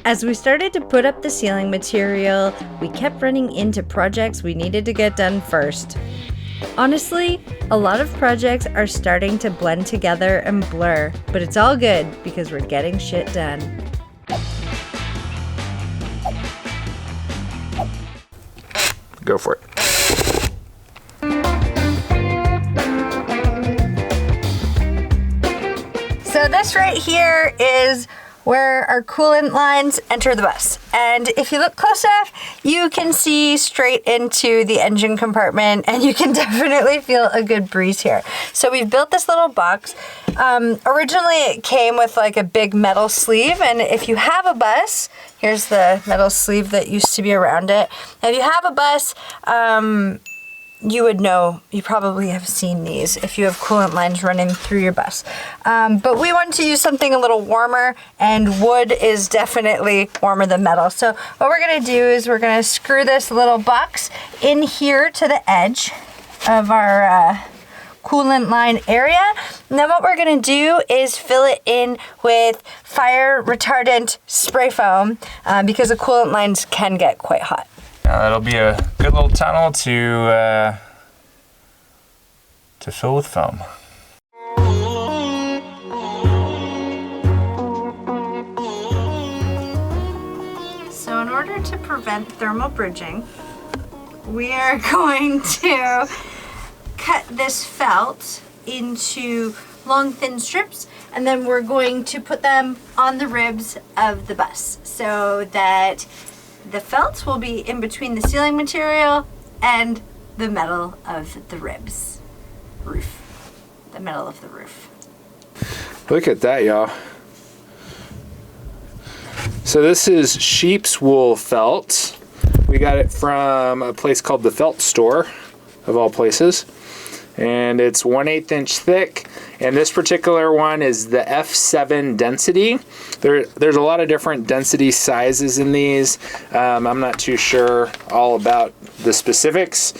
As we started to put up the ceiling material, we kept running into projects we needed to get done first. Honestly, a lot of projects are starting to blend together and blur, but it's all good because we're getting shit done. Go for it. So this right here is where our coolant lines enter the bus. And if you look close enough, you can see straight into the engine compartment, and you can definitely feel a good breeze here. So we've built this little box. Originally it came with like a big metal sleeve, and if you have a bus, here's the metal sleeve that used to be around it. If you have a bus, you would know, you probably have seen these if you have coolant lines running through your bus. But we wanted to use something a little warmer, and wood is definitely warmer than metal. So what we're gonna do is we're gonna screw this little box in here to the edge of our coolant line area. And then what we're gonna do is fill it in with fire retardant spray foam because the coolant lines can get quite hot. That'll be a good little tunnel to fill with foam. So in order to prevent thermal bridging, we are going to cut this felt into long thin strips, and then we're going to put them on the ribs of the bus so that the felt will be in between the ceiling material and the metal of the ribs. The metal of the roof. Look at that, y'all. So this is sheep's wool felt. We got it from a place called the Felt Store, of all places. And it's 1/8 inch thick. And this particular one is the F7 density. There's a lot of different density sizes in these. I'm not too sure all about the specifics,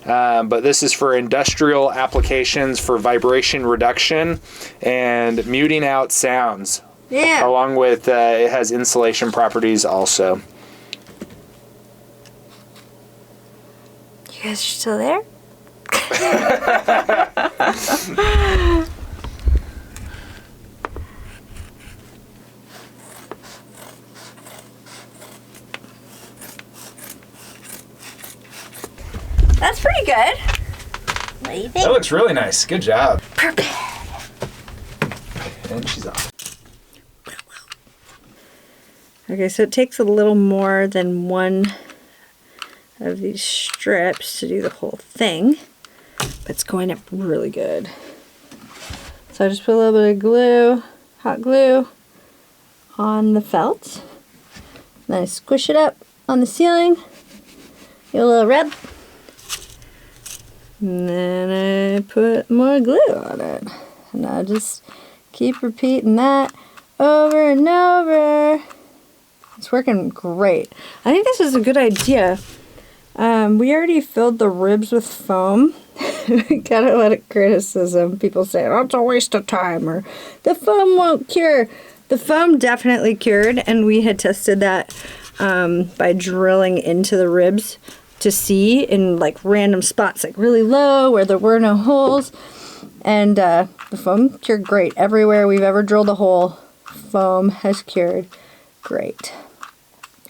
but this is for industrial applications for vibration reduction and muting out sounds. Yeah. Along with, it has insulation properties also. You guys are still there? That's pretty good. What do you think? That looks really nice. Good job. Prepared. And she's off. Okay, so it takes a little more than one of these strips to do the whole thing, but it's going up really good. So I just put a little bit of glue, hot glue, on the felt. Then I squish it up on the ceiling, get a little rub, and then I put more glue on it. And I just keep repeating that over and over. It's working great. I think this is a good idea. We already filled the ribs with foam. We got a lot of criticism. People say, oh, it's a waste of time, or the foam won't cure. The foam definitely cured, and we had tested that by drilling into the ribs to see in like random spots, like really low where there were no holes. And the foam cured great. Everywhere we've ever drilled a hole, foam has cured great.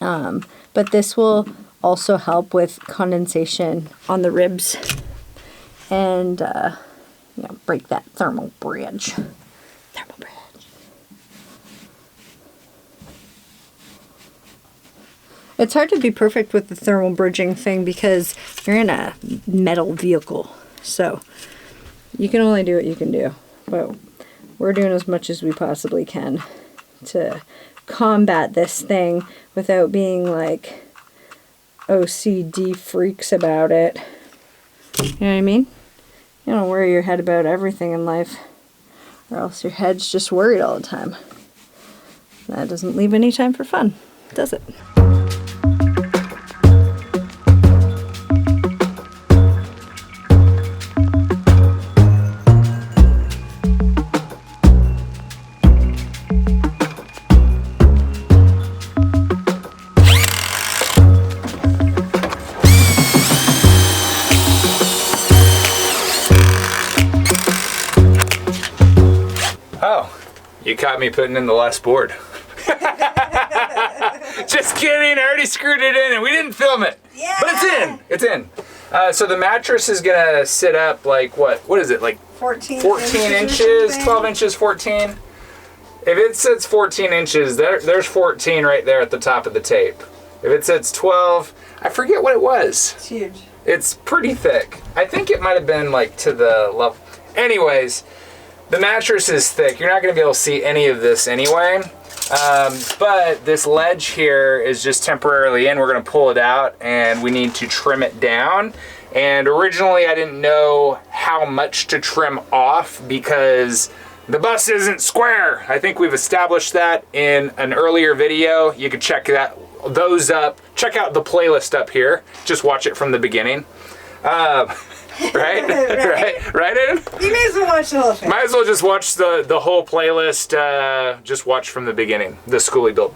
But this will also help with condensation on the ribs and break that thermal bridge. It's hard to be perfect with the thermal bridging thing because you're in a metal vehicle, so you can only do what you can do. But we're doing as much as we possibly can to combat this thing without being like OCD freaks about it. You know what I mean? You don't worry your head about everything in life, or else your head's just worried all the time. That doesn't leave any time for fun, does it? Oh, you caught me putting in the last board. Just kidding, I already screwed it in and we didn't film it. Yeah. But it's in, it's in. So the mattress is gonna sit up like what is it, like 14 inches, 12 inches, 14? If it sits 14 inches, there's 14 right there at the top of the tape. If it sits 12, I forget what it was. It's huge. It's pretty thick. I think it might have been like to the level. Anyways, the mattress is thick. You're not gonna be able to see any of this anyway. But this ledge here is just temporarily in. We're gonna pull it out and we need to trim it down. And originally I didn't know how much to trim off because the bus isn't square. I think we've established that in an earlier video. You can check those up. Check out the playlist up here. Just watch it from the beginning. Right? right in? You may as well watch the whole thing. Might as well just watch the whole playlist. Just watch from the beginning. The Skoolie build.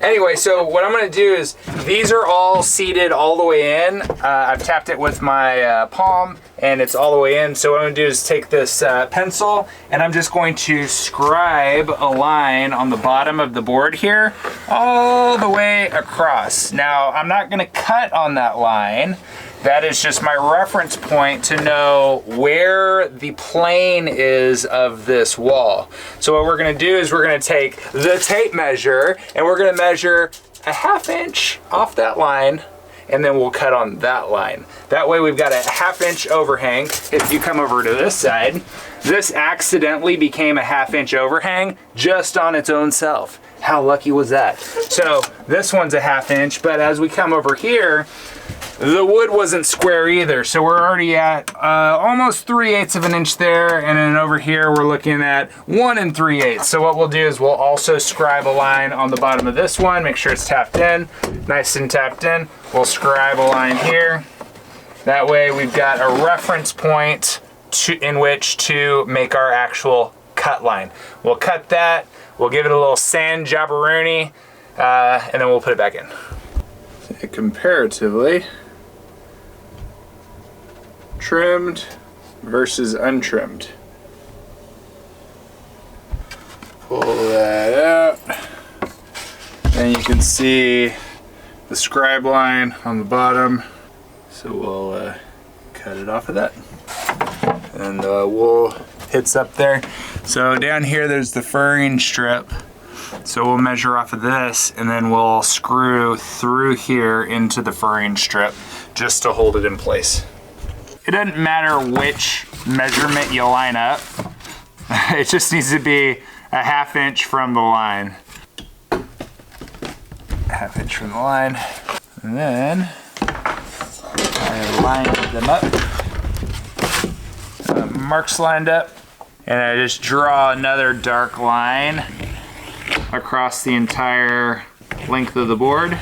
Anyway, so what I'm gonna do is, these are all seated all the way in. I've tapped it with my palm and it's all the way in. So what I'm gonna do is take this pencil and I'm just going to scribe a line on the bottom of the board here, all the way across. Now, I'm not gonna cut on that line. That is just my reference point to know where the plane is of this wall. So what we're gonna do is we're gonna take the tape measure and we're gonna measure a 1/2 inch off that line and then we'll cut on that line. That way we've got a 1/2 inch overhang. If you come over to this side, this accidentally became a 1/2 inch overhang just on its own self. How lucky was that? So this one's a 1/2 inch, but as we come over here, the wood wasn't square either, so we're already at almost 3/8 of an inch there, and then over here we're looking at 1 3/8. So what we'll do is we'll also scribe a line on the bottom of this one, make sure it's tapped in, nice and tapped in. We'll scribe a line here. That way we've got a reference point in which to make our actual cut line. We'll cut that, we'll give it a little sand jabberoonie, and then we'll put it back in. Comparatively, trimmed versus untrimmed. Pull that out. And you can see the scribe line on the bottom. So we'll cut it off of that. And the wool hits up there. So down here there's the furring strip. So we'll measure off of this and then we'll screw through here into the furring strip just to hold it in place. It doesn't matter which measurement you line up. It just needs to be a 1/2 inch from the line. 1/2 inch from the line. And then I line them up. Mark's lined up. And I just draw another dark line across the entire length of the board.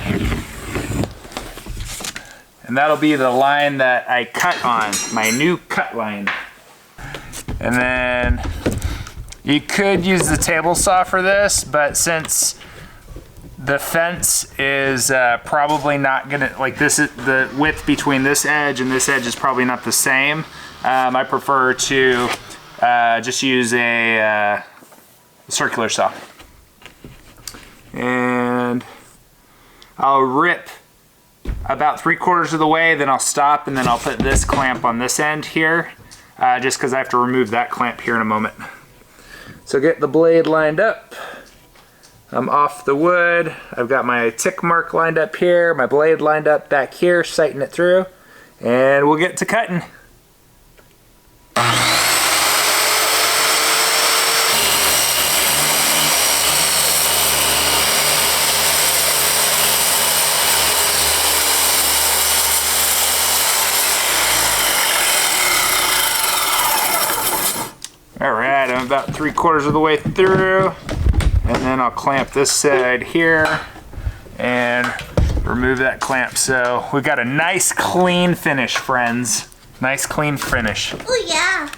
And that'll be the line that I cut on, my new cut line. And then you could use the table saw for this, but since the fence is probably not gonna, like this is the width between this edge and this edge is probably not the same, I prefer to just use a circular saw. And I'll rip about 3/4 of the way, then I'll stop, and then I'll put this clamp on this end here, just because I have to remove that clamp here in a moment. So get the blade lined up. I'm off the wood. I've got my tick mark lined up here, my blade lined up back here, sighting it through, and we'll get to cutting. Alright, I'm about 3/4 of the way through, and then I'll clamp this side here and remove that clamp. So we've got a nice clean finish, friends. Nice clean finish. Oh yeah.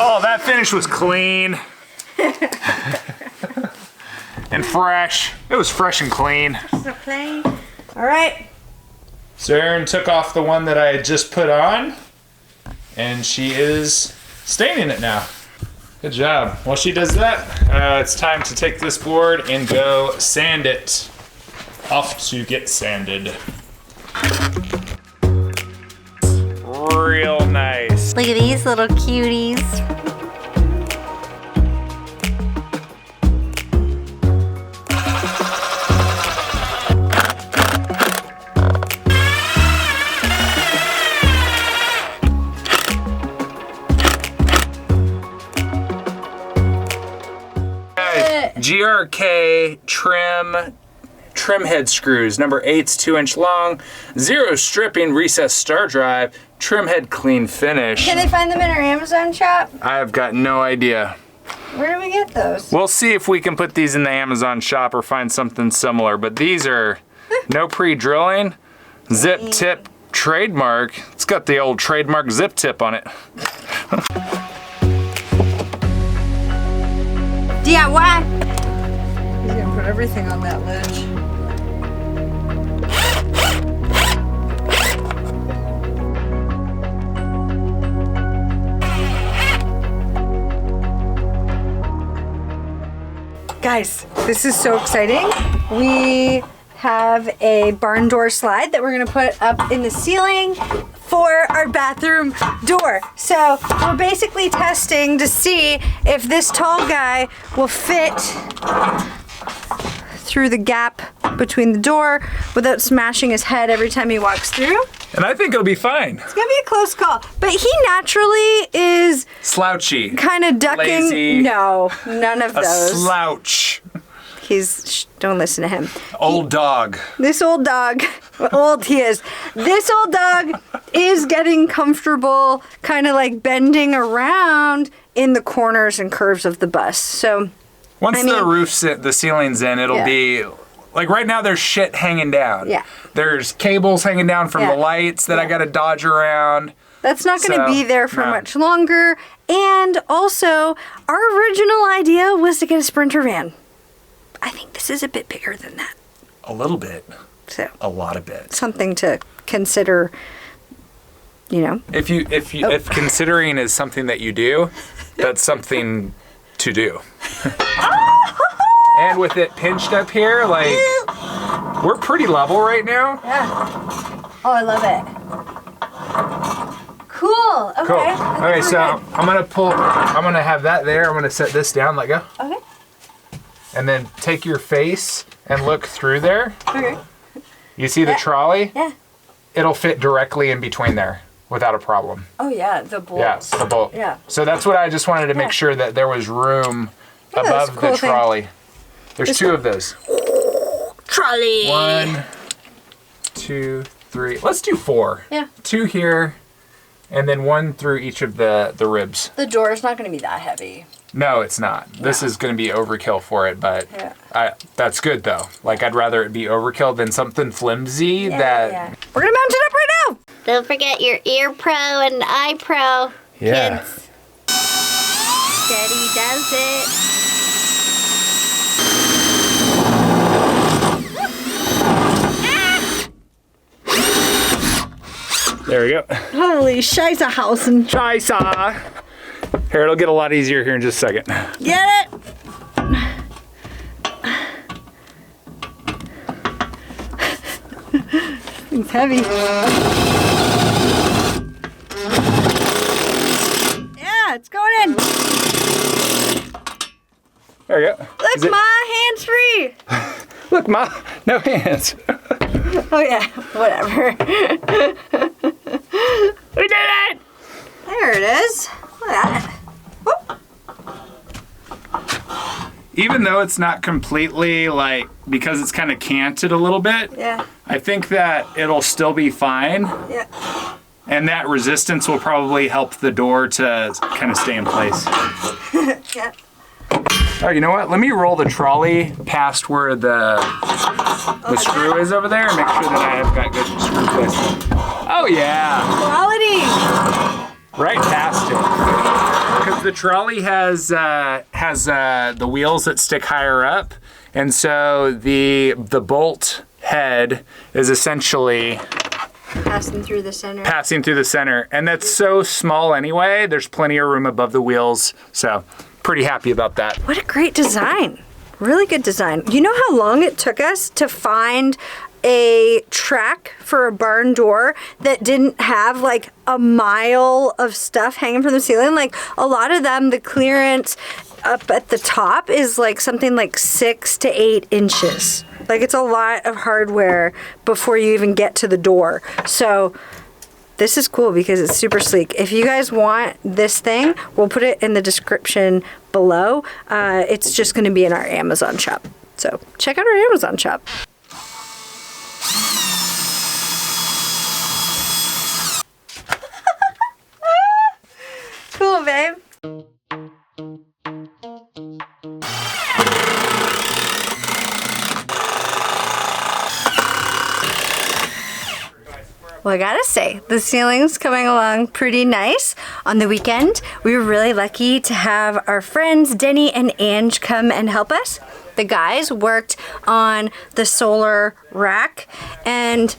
Oh, that finish was clean. And fresh. It was fresh and clean. So clean. All right. So Erin took off the one that I had just put on, and she is staining it now. Good job. While she does that, it's time to take this board and go sand it. Off to get sanded. Real nice. Look at these little cuties. GRK trim head screws, number 8's 2-inch long, 0 stripping, recessed star drive, trim head clean finish. Can they find them in our Amazon shop? I've got no idea. Where do we get those? We'll see if we can put these in the Amazon shop or find something similar, but these are no pre-drilling, zip tip trademark. It's got the old trademark zip tip on it. DIY. He's gonna put everything on that ledge. Guys, this is so exciting. We have a barn door slide that we're gonna put up in the ceiling for our bathroom door. So we're basically testing to see if this tall guy will fit through the gap between the door without smashing his head every time he walks through. And I think it'll be fine. It's gonna be a close call, but he naturally is Slouchy. kind of ducking. Lazy. No, none of A those. slouch. Don't listen to him. Old dog. This old dog, old he is. This old dog is getting comfortable, kind of like bending around in the corners and curves of the bus. So Once the ceiling's in, it'll be, like right now there's shit hanging down. Yeah. There's cables hanging down from the lights that I gotta dodge around. That's not going to be there for no. much longer. And also, our original idea was to get a Sprinter van. I think this is a bit bigger than that. A little bit. So A lot of bit. something to consider, you know. If considering is something that you do, that's something to do. And with it pinched up here, like, we're pretty level right now. Yeah. Oh, I love it. Cool. Okay. Cool. I think Okay, we're so good. I'm gonna have that there. I'm gonna set this down, let go. Okay. And then take your face and look through there. Okay. You see the trolley? Yeah. It'll fit directly in between there without a problem. Oh yeah, the bolt. Yeah, the bolt. Yeah. So that's what I just wanted to make sure that there was room at this above cool the thing. trolley. There's two of those. Trolley. 1, 2, 3. Let's do 4. Yeah. 2 here, and then 1 through each of the ribs. The door is not going to be that heavy. No, it's not. This is going to be overkill for it, but that's good though. Like, I'd rather it be overkill than something flimsy that... Yeah. We're going to mount it up right now. Don't forget your ear pro and eye pro. Yeah. Kids. Daddy does it. There we go. Holy Scheisserhausen. Scheisse. Here, it'll get a lot easier here in just a second. Get it? It's heavy. Yeah, it's going in. There we go. Look, my hands free. Look, Ma, no hands. Oh yeah, whatever. We did it! There it is. Look at that. Whoop. Even though it's not completely, like, because it's kind of canted a little bit, Yeah, I think that it'll still be fine. yeah. And that resistance will probably help the door to kind of stay in place. Yeah. Oh, you know what? Let me roll the trolley past where the screw is over there and make sure that I have got good screw placement. Oh, yeah. Quality. Right past it. because the trolley has the wheels that stick higher up, and so the bolt head is essentially Passing through the center. And that's so small anyway. There's plenty of room above the wheels, so pretty happy about that. What a great design. Really good design. You know how long it took us to find a track for a barn door that didn't have like a mile of stuff hanging from the ceiling? Like a lot of them, the clearance up at the top is like something like 6 to 8 inches. Like it's a lot of hardware before you even get to the door. So this is cool because it's super sleek. If you guys want this thing, we'll put it in the description below. It's just going to be in our Amazon shop. So check out our Amazon shop. Cool, babe. Well, I gotta say, the ceiling's coming along pretty nice. On the weekend, we were really lucky to have our friends Denny and Ange come and help us. The guys worked on the solar rack, and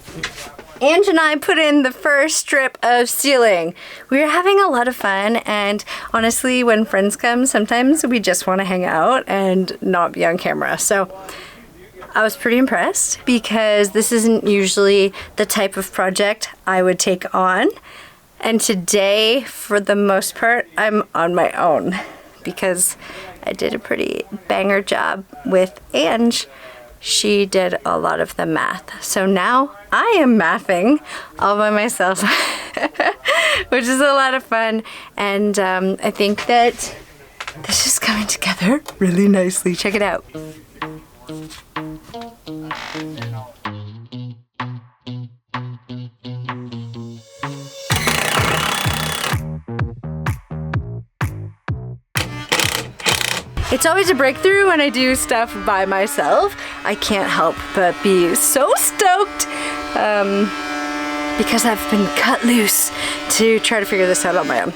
Ange and I put in the first strip of ceiling. We were having a lot of fun, and honestly, when friends come, sometimes we just want to hang out and not be on camera. So I was pretty impressed because this isn't usually the type of project I would take on. And today, for the most part, I'm on my own because I did a pretty banger job with Ange. She did a lot of the math. So now I am mathing all by myself, which is a lot of fun. And I think that this is coming together really nicely. Check it out. It's always a breakthrough when I do stuff by myself. I can't help but be so stoked because I've been cut loose to try to figure this out on my own.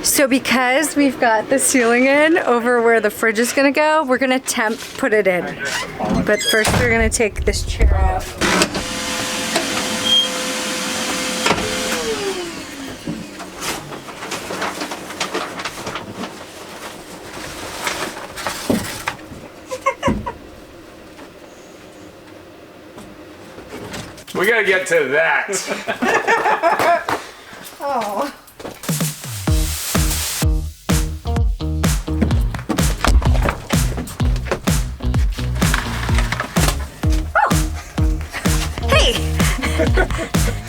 So because we've got the ceiling in over where the fridge is gonna go, we're gonna put it in. But first we're gonna take this chair out. We gotta get to that. Oh.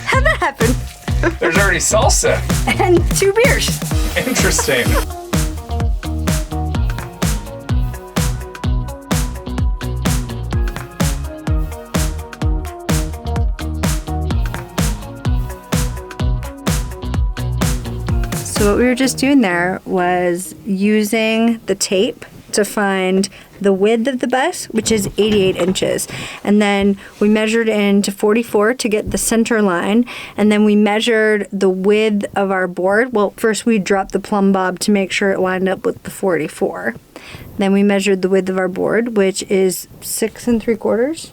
How'd that happen? There's already salsa. And 2 beers. Interesting. So what we were just doing there was using the tape to find the width of the bus, which is 88 inches. And then we measured into 44 to get the center line. And then we measured the width of our board. Well, first we dropped the plumb bob to make sure it lined up with the 44. Then we measured the width of our board, which is 6 3/4.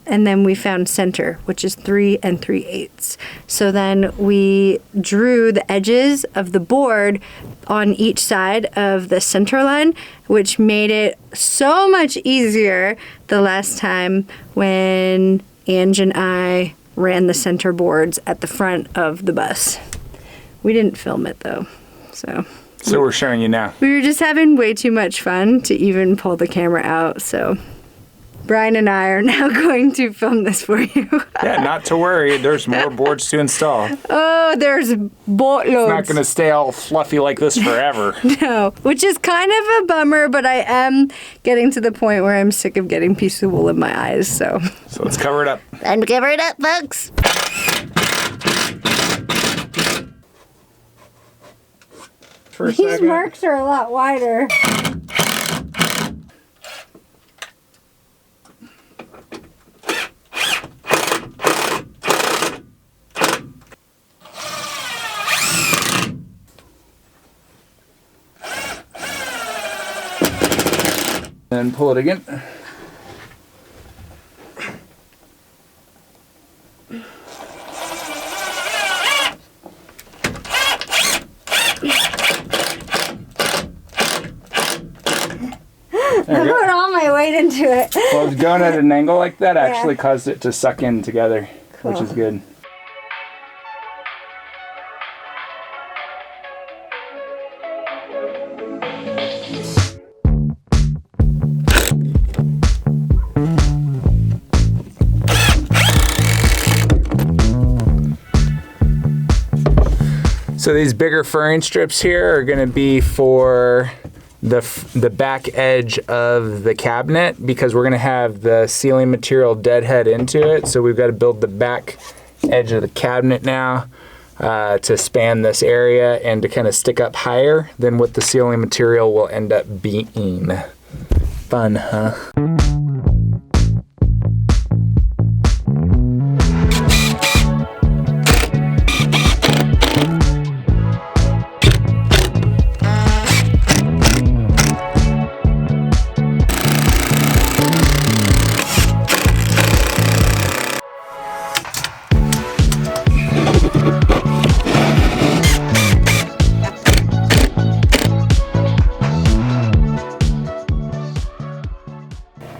And then we found center, which is 3 3/8. So then we drew the edges of the board on each side of the center line, which made it so much easier the last time when Ange and I ran the center boards at the front of the bus. We didn't film it though, so we're showing you now. We were just having way too much fun to even pull the camera out, so Brian and I are now going to film this for you. Yeah, not to worry. There's more boards to install. Oh, there's boatloads. It's not going to stay all fluffy like this forever. No, which is kind of a bummer, but I am getting to the point where I'm sick of getting pieces of wool in my eyes, so. So let's cover it up. Time to cover it up, folks. For a These second. marks are a lot wider. And pull it again. I put all my weight into it. Well, going at an angle like that actually caused it to suck in together, which is good. So these bigger furring strips here are going to be for the back edge of the cabinet, because we're going to have the ceiling material deadhead into it. So we've got to build the back edge of the cabinet now to span this area and to kind of stick up higher than what the ceiling material will end up being. Fun, huh?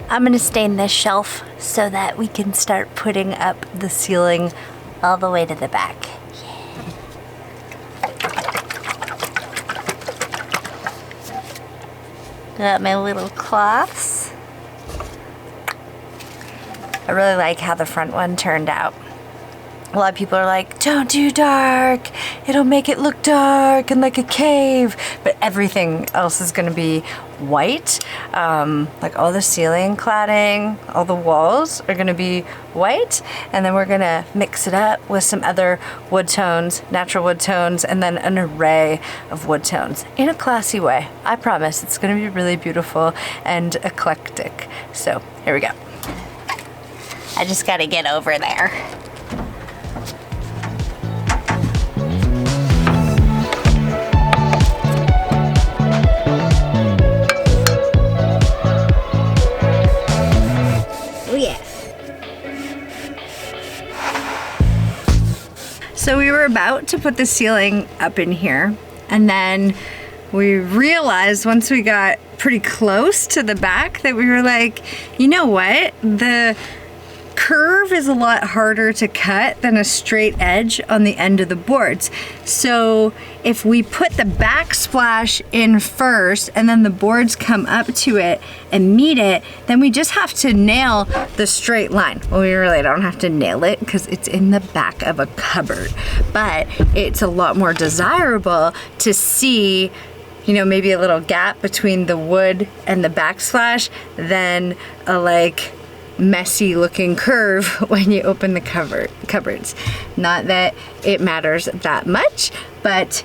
I'm gonna stain this shelf so that we can start putting up the ceiling all the way to the back. Got my little cloths. I really like how the front one turned out. A lot of people are like, don't do dark. It'll make it look dark and like a cave. But everything else is gonna be white. Like all the ceiling cladding, all the walls are gonna be white. And then we're gonna mix it up with some other wood tones, natural wood tones, and then an array of wood tones in a classy way. I promise it's gonna be really beautiful and eclectic. So here we go. I just gotta get over there. So we were about to put the ceiling up in here, and then we realized once we got pretty close to the back that we were like, you know what? The curve is a lot harder to cut than a straight edge on the end of the boards. So if we put the backsplash in first and then the boards come up to it and meet it, then we just have to nail the straight line. Well, we really don't have to nail it because it's in the back of a cupboard, but it's a lot more desirable to see, you know, maybe a little gap between the wood and the backsplash than a like messy looking curve when you open the cupboards. Not that it matters that much, but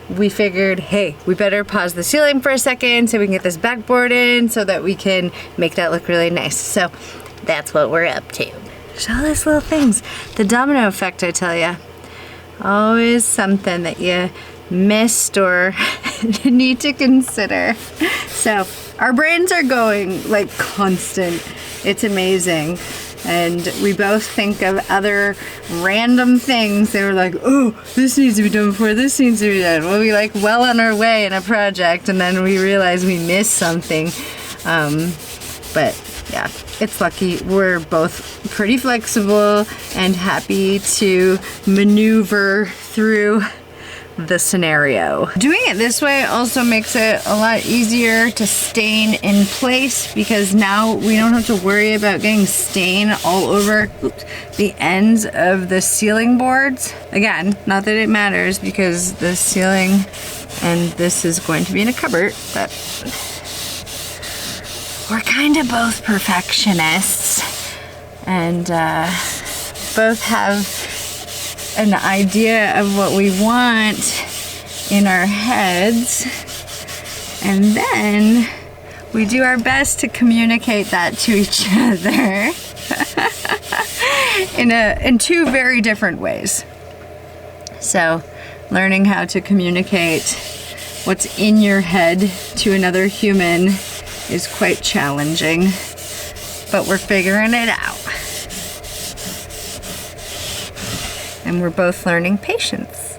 we figured, hey, we better pause the ceiling for a second so we can get this backboard in so that we can make that look really nice. So that's what we're up to. Just all these little things. The domino effect, I tell ya. Always something that you missed or need to consider. So our brains are going like constant. It's amazing. And we both think of other random things. They were like, oh, this needs to be done before this needs to be done. We'll be like well on our way in a project, and then we realize we missed something. But yeah, it's lucky. We're both pretty flexible and happy to maneuver through the scenario. Doing it this way also makes it a lot easier to stain in place because now we don't have to worry about getting stain all over the ends of the ceiling boards. Again, not that it matters because the ceiling and this is going to be in a cupboard, but we're kind of both perfectionists and both have an idea of what we want in our heads, and then we do our best to communicate that to each other in two very different ways. So learning how to communicate what's in your head to another human is quite challenging, but we're figuring it out. And we're both learning patience.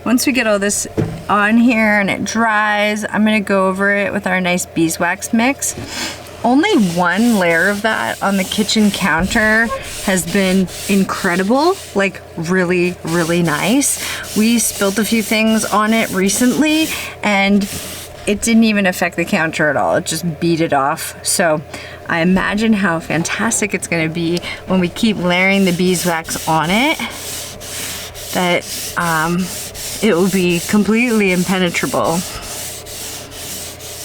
Once we get all this on here and it dries, I'm gonna go over it with our nice beeswax mix. Only one layer of that on the kitchen counter has been incredible, like really, really nice. We spilled a few things on it recently and it didn't even affect the counter at all. It just beat it off. So I imagine how fantastic it's gonna be when we keep layering the beeswax on it, that it will be completely impenetrable.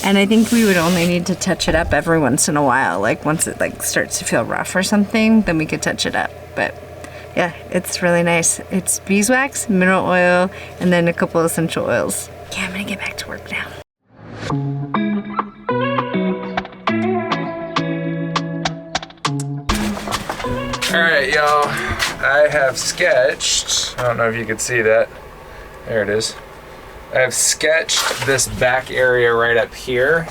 And I think we would only need to touch it up every once in a while. Like once it like starts to feel rough or something, then we could touch it up. But yeah, it's really nice. It's beeswax, mineral oil, and then a couple essential oils. Yeah, I'm gonna get back to work now. All right, y'all, I have sketched, I don't know if you can see that. There it is. I've sketched this back area right up here.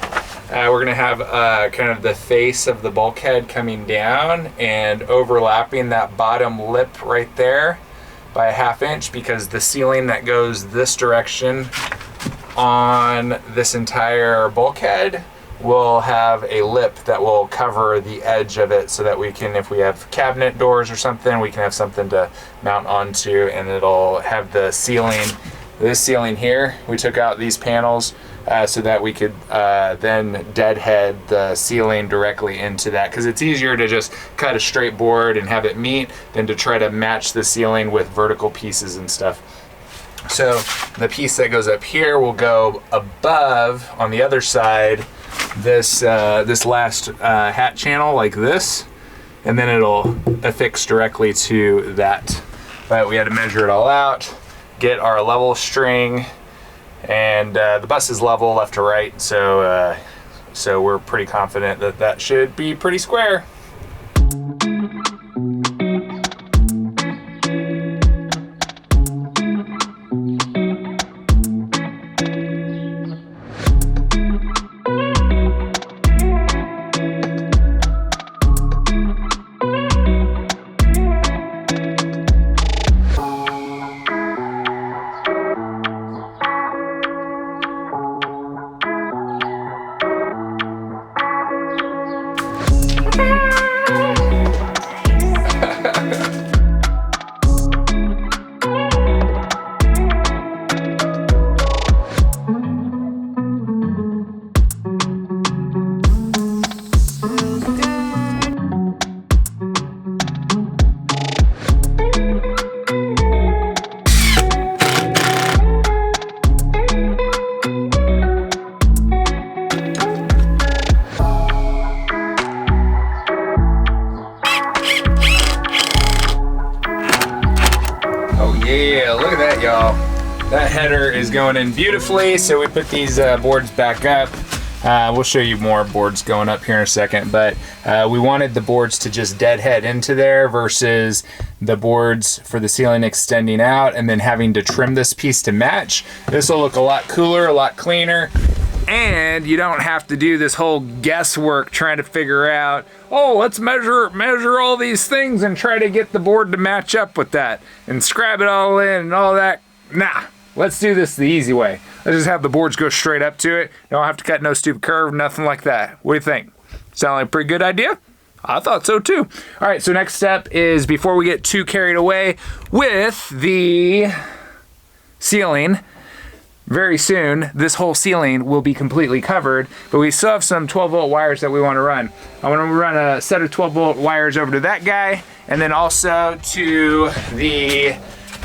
We're gonna have kind of the face of the bulkhead coming down and overlapping that bottom lip right there by a 1/2 inch because the ceiling that goes this direction on this entire bulkhead will have a lip that will cover the edge of it so that we can, if we have cabinet doors or something, we can have something to mount onto, and it'll have the ceiling, this ceiling here, we took out these panels so that we could then deadhead the ceiling directly into that, because it's easier to just cut a straight board and have it meet than to try to match the ceiling with vertical pieces and stuff. So the piece that goes up here will go above on the other side this this last hat channel like this, and then it'll affix directly to that. But we had to measure it all out, get our level string, and the bus is level left to right, so so we're pretty confident that that should be pretty square. Yeah, look at that, y'all. That header is going in beautifully, so we put these boards back up. We'll show you more boards going up here in a second, but we wanted the boards to just deadhead into there versus the boards for the ceiling extending out and then having to trim this piece to match. This will look a lot cooler, a lot cleaner, and you don't have to do this whole guesswork trying to figure out, oh, let's measure all these things and try to get the board to match up with that and scrap it all in and all that. Nah, let's do this the easy way. Let's just have the boards go straight up to it. Don't have to cut no stupid curve, nothing like that. What do you think? Sound like a pretty good idea? I thought so too. All right, so next step is, before we get too carried away with the ceiling. Very soon, this whole ceiling will be completely covered, but we still have some 12-volt wires that we want to run. I want to run a set of 12-volt wires over to that guy, and then also to the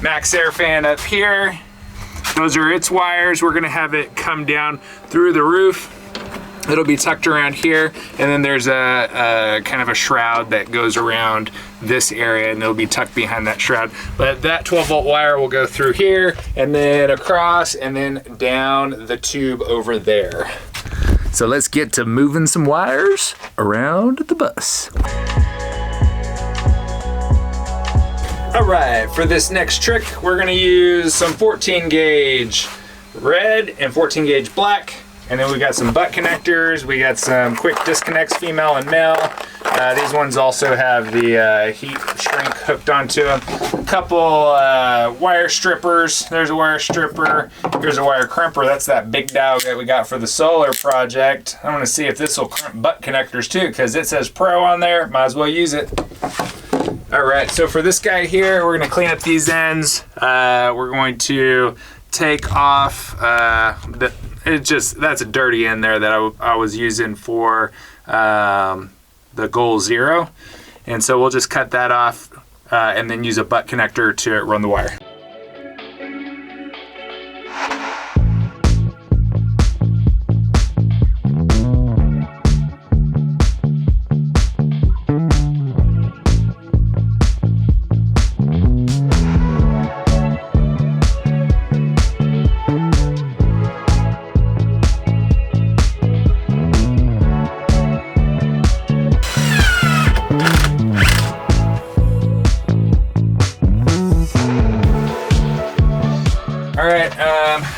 Max Air fan up here. Those are its wires. We're gonna have it come down through the roof. It'll be tucked around here, and then there's a kind of a shroud that goes around this area, and it'll be tucked behind that shroud. But that 12-volt wire will go through here, and then across, and then down the tube over there. So let's get to moving some wires around the bus. All right, for this next trick, we're gonna use some 14 gauge red and 14 gauge black. And then we got some butt connectors. We got some quick disconnects, female and male. These ones also have the heat shrink hooked onto them. A couple wire strippers. There's a wire stripper. Here's a wire crimper. That's that big dowel that we got for the solar project. I want to see if this will crimp butt connectors too, because it says Pro on there. Might as well use it. All right, so for this guy here, we're gonna clean up these ends. We're going to take off that's a dirty end there that I was using for the goal 0. And so we'll just cut that off and then use a butt connector to run the wire.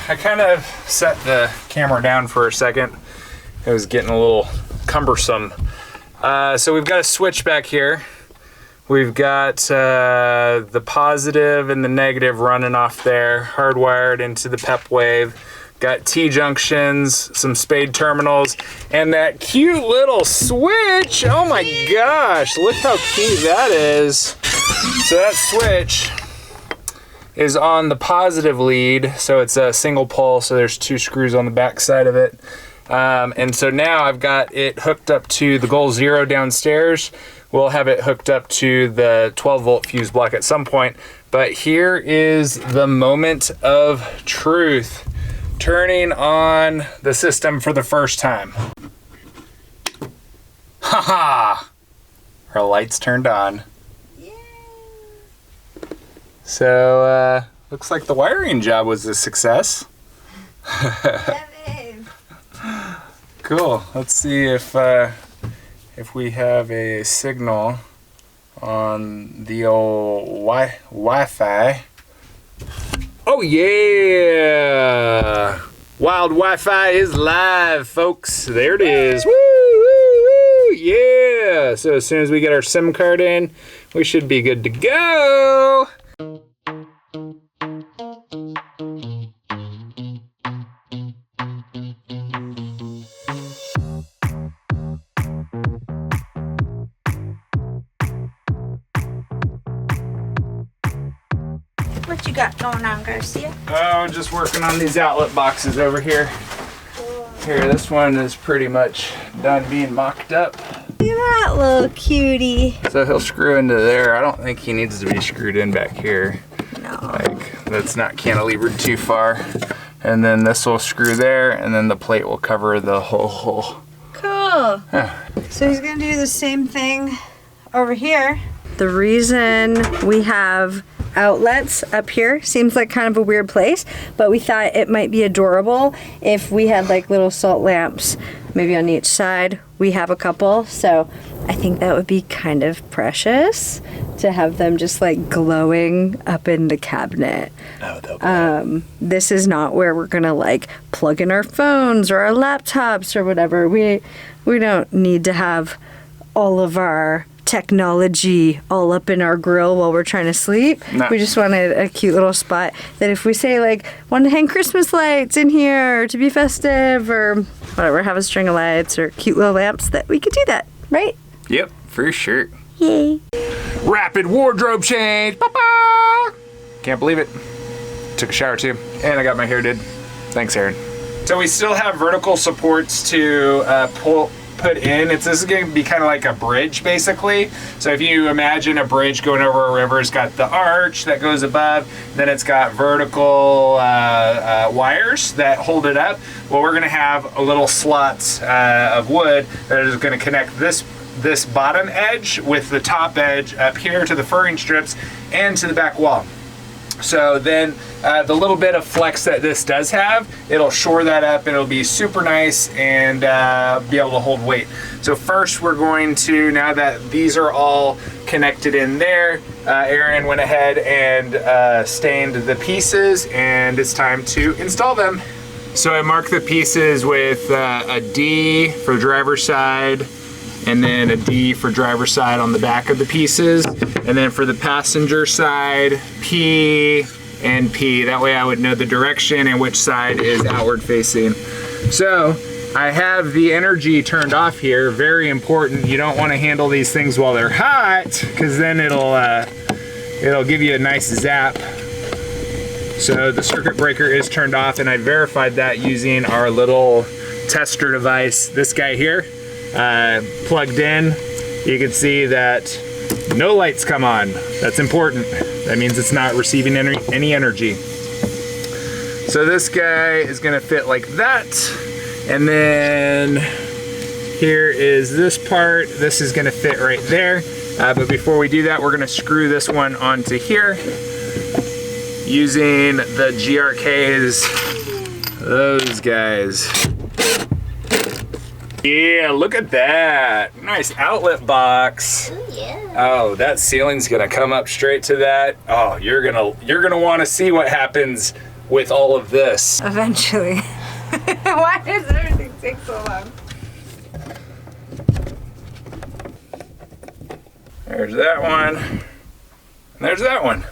I kind of set the camera down for a second. It was getting a little cumbersome. So we've got a switch back here. We've got the positive and the negative running off there, hardwired into the pep wave. Got T-junctions, some spade terminals, and that cute little switch. Oh my gosh, look how cute that is. So that switch is on the positive lead, so it's a single pole, so there's 2 screws on the back side of it. And so now I've got it hooked up to the goal 0 downstairs. We'll have it hooked up to the 12-volt fuse block at some point. But here is the moment of truth. Turning on the system for the first time. Haha! Our lights turned on. So, looks like the wiring job was a success. Cool. Let's see if we have a signal on the old Wi-Fi. Oh yeah! Wild Wi-Fi is live, folks. There it is. Woo, woo, woo! Yeah! So as soon as we get our SIM card in, we should be good to go. What you got going on, Garcia? Oh, just working on these outlet boxes over here. Here, this one is pretty much done being mocked up. Look at that little cutie. So he'll screw into there. I don't think he needs to be screwed in back here. No. Like, that's not cantilevered too far. And then this will screw there, and then the plate will cover the whole hole. Cool. Huh. So he's gonna do the same thing over here. The reason we have outlets up here seems like kind of a weird place, but we thought it might be adorable if we had like little salt lamps maybe on each side. We have a couple, so I think that would be kind of precious to have them just like glowing up in the cabinet. Oh, This is not where we're gonna like plug in our phones or our laptops or whatever. We don't need to have all of our technology all up in our grill while we're trying to sleep. No. We just wanted a cute little spot that if we say like want to hang Christmas lights in here to be festive or whatever, have a string of lights or cute little lamps, that we could do that, right? Yep, for sure. Yay. Rapid wardrobe change. Ba-ba! Can't believe it. took a shower too, and I got my hair did. Thanks, Aaron. So we still have vertical supports to put in. This is going to be kind of like a bridge, basically. So if you imagine a bridge going over a river, it's got the arch that goes above, then it's got vertical wires that hold it up. Well, we're going to have a little slots of wood that is going to connect this bottom edge with the top edge up here to the furring strips and to the back wall. So then the little bit of flex that this does have, it'll shore that up and it'll be super nice and be able to hold weight. So first we're going to, now that these are all connected in there, Aaron went ahead and stained the pieces, and it's time to install them. So I marked the pieces with a D for driver's side, and then a D for driver's side on the back of the pieces. And then for the passenger side, P and P. That way I would know the direction and which side is outward facing. So I have the energy turned off here. Very important. You don't want to handle these things while they're hot, because then it'll give you a nice zap. So the circuit breaker is turned off, and I verified that using our little tester device. This guy here, plugged in. You can see that no lights come on. That's important. That means it's not receiving any energy. So this guy is gonna fit like that. And then here is this part. This is gonna fit right there. But before we do that, we're gonna screw this one onto here using the GRKs, those guys. Yeah, look at that. Nice outlet box. Ooh, yeah. Oh, that ceiling's gonna come up straight to that. Oh, you're gonna want to see what happens with all of this. Eventually. Why does everything take so long? There's that one. And there's that one.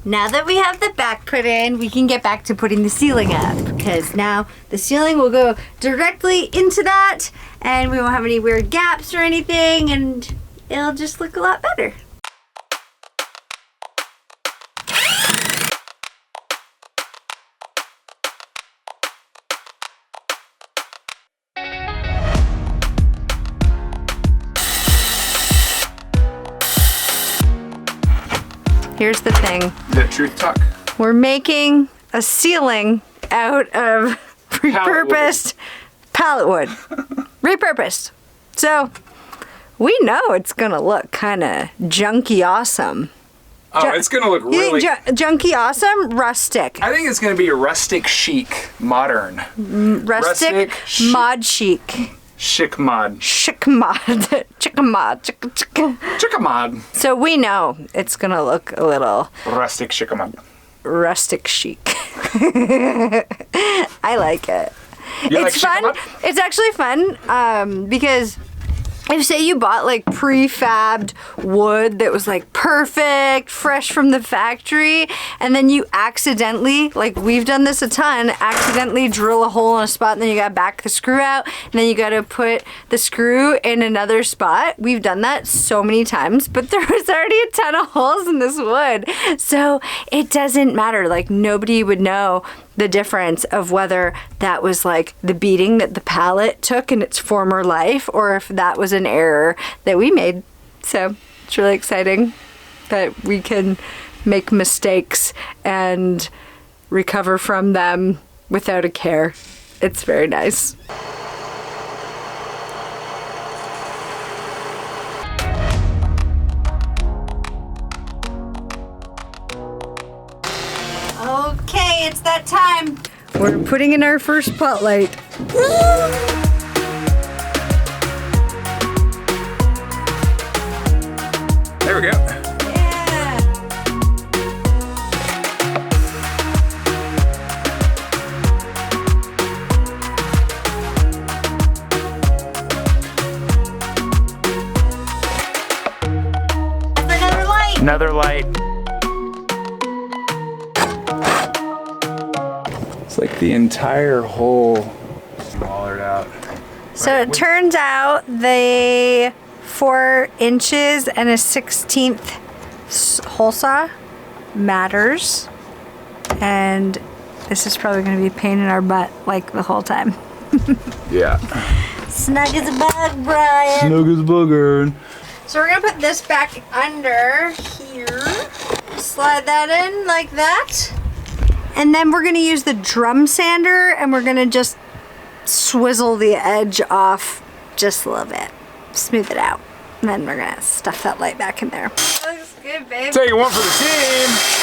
Now that we have the back put in, we can get back to putting the ceiling up, because now the ceiling will go directly into that and we won't have any weird gaps or anything, and it'll just look a lot better. Here's the thing. The truth talk. We're making a ceiling out of repurposed pallet wood. Repurposed. So we know it's gonna look kind of junky awesome. Oh, it's gonna look really... You think junky awesome? Rustic. I think it's gonna be a rustic chic, modern. Rustic chic. mod chic. Chic mod. Chic mod. Chicka mod. Chicka chicka. Chicka mod. So we know it's gonna look a little Rustic chic mod. rustic chic. I like it. You It's like fun. chic mod? It's actually fun because if say you bought like prefabbed wood that was like perfect, fresh from the factory, and then you accidentally, like we've done this a ton, accidentally drill a hole in a spot and then you gotta back the screw out and then you gotta put the screw in another spot. We've done that so many times, but there was already a ton of holes in this wood. So it doesn't matter. Like nobody would know the difference of whether that was like the beating that the pallet took in its former life or if that was an error that we made. So it's really exciting that we can make mistakes and recover from them without a care. It's very nice. Okay, it's that time. We're putting in our first spotlight. There we go. Yeah. Another light. Another light. It's like the entire hole wallered out. So it turns out the 4 inches and a 1/16 hole saw matters. And this is probably gonna be a pain in our butt like the whole time. Yeah. Snug as a bug, Brian. Snug as a booger. So we're gonna put this back under here. Slide that in like that. And then we're gonna use the drum sander and we're gonna just swizzle the edge off just a little bit. Smooth it out. And then we're gonna stuff that light back in there. Looks good, babe. Taking one for the team.